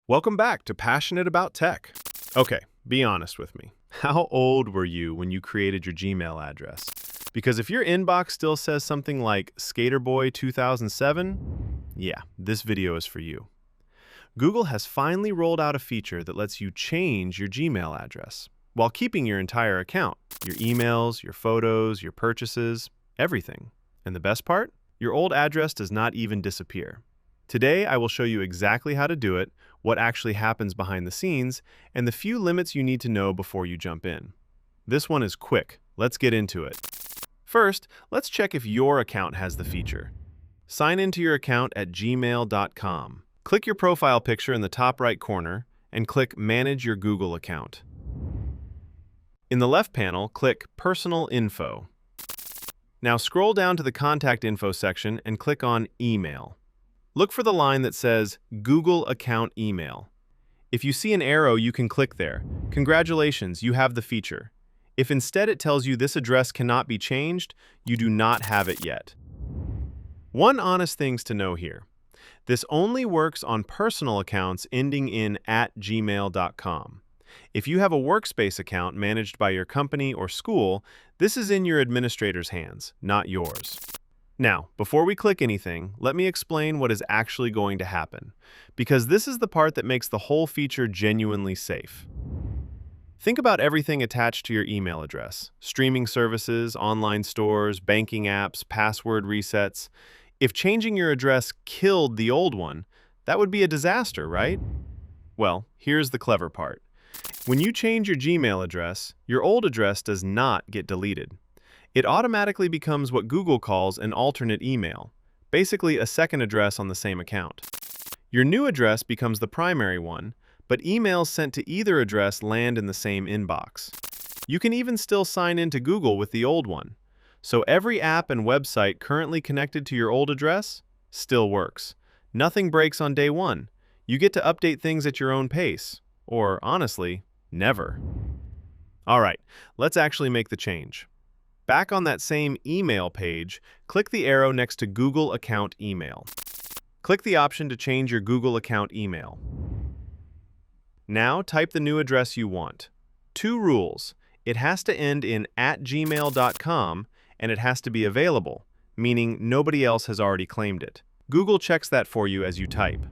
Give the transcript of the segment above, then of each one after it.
Welcome back to Passionate About Tech. Okay, be honest with me. How old were you when you created your Gmail address? Because if your inbox still says something like Skaterboy 2007, yeah, this video is for you. Google has finally rolled out a feature that lets you change your Gmail address while keeping your entire account, your emails, your photos, your purchases, everything. And the best part? Your old address does not even disappear. Today, I will show you exactly how to do it, what actually happens behind the scenes, and the few limits you need to know before you jump in. This one is quick. Let's get into it. First, let's check if your account has the feature. Sign into your account at gmail.com. Click your profile picture in the top right corner and click Manage Your Google account. In the left panel, click Personal Info. Now scroll down to the Contact Info section and click on Email. Look for the line that says Google Account Email. If you see an arrow, you can click there. Congratulations, you have the feature. If instead it tells you this address cannot be changed, you do not have it yet. One honest things to know here. This only works on personal accounts ending in @gmail.com. If you have a Workspace account managed by your company or school, this is in your administrator's hands, not yours. Now, before we click anything, let me explain what is actually going to happen, because this is the part that makes the whole feature genuinely safe. Think about everything attached to your email address: streaming services, online stores, banking apps, password resets. If changing your address killed the old one, that would be a disaster, right? Well, here's the clever part. When you change your Gmail address, your old address does not get deleted. It automatically becomes what Google calls an alternate email, basically a second address on the same account. Your new address becomes the primary one, but emails sent to either address land in the same inbox. You can even still sign into Google with the old one. So every app and website currently connected to your old address still works. Nothing breaks on day one. You get to update things at your own pace. Or, honestly, never. All right, let's actually make the change. Back on that same email page, click the arrow next to Google Account Email. Click the option to change your Google Account email. Now type the new address you want. 2 rules. It has to end in @gmail.com and it has to be available, meaning nobody else has already claimed it. Google checks that for you as you type.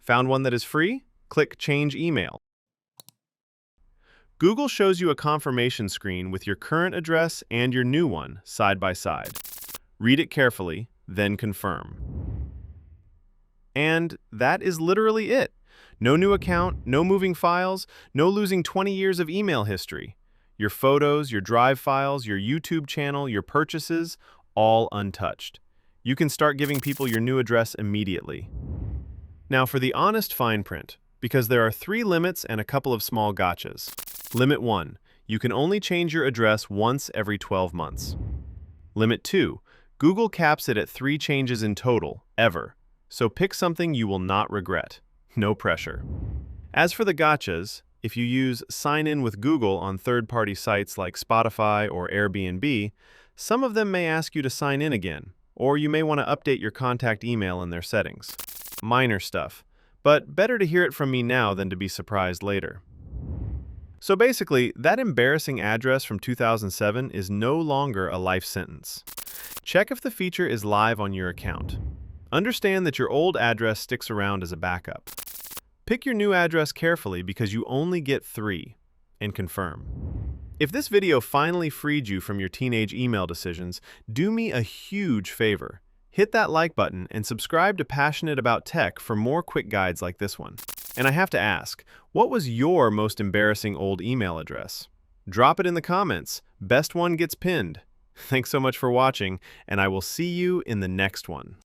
Found one that is free? Click Change Email. Google shows you a confirmation screen with your current address and your new one side by side. Read it carefully, then confirm. And that is literally it. No new account, no moving files, no losing 20 years of email history. Your photos, your Drive files, your YouTube channel, your purchases, all untouched. You can start giving people your new address immediately. Now for the honest fine print, because there are 3 limits and a couple of small gotchas. Limit 1, you can only change your address once every 12 months. Limit 2, Google caps it at 3 changes in total, ever. So pick something you will not regret. No pressure. As for the gotchas, if you use Sign In with Google on third-party sites like Spotify or Airbnb, some of them may ask you to sign in again, or you may want to update your contact email in their settings. Minor stuff, but better to hear it from me now than to be surprised later. So basically, that embarrassing address from 2007 is no longer a life sentence. Check if the feature is live on your account. Understand that your old address sticks around as a backup. Pick your new address carefully because you only get 3, and confirm. If this video finally freed you from your teenage email decisions, do me a huge favor. Hit that like button and subscribe to Passionate About Tech for more quick guides like this one. And I have to ask, what was your most embarrassing old email address? Drop it in the comments. Best one gets pinned. Thanks so much for watching, and I will see you in the next one.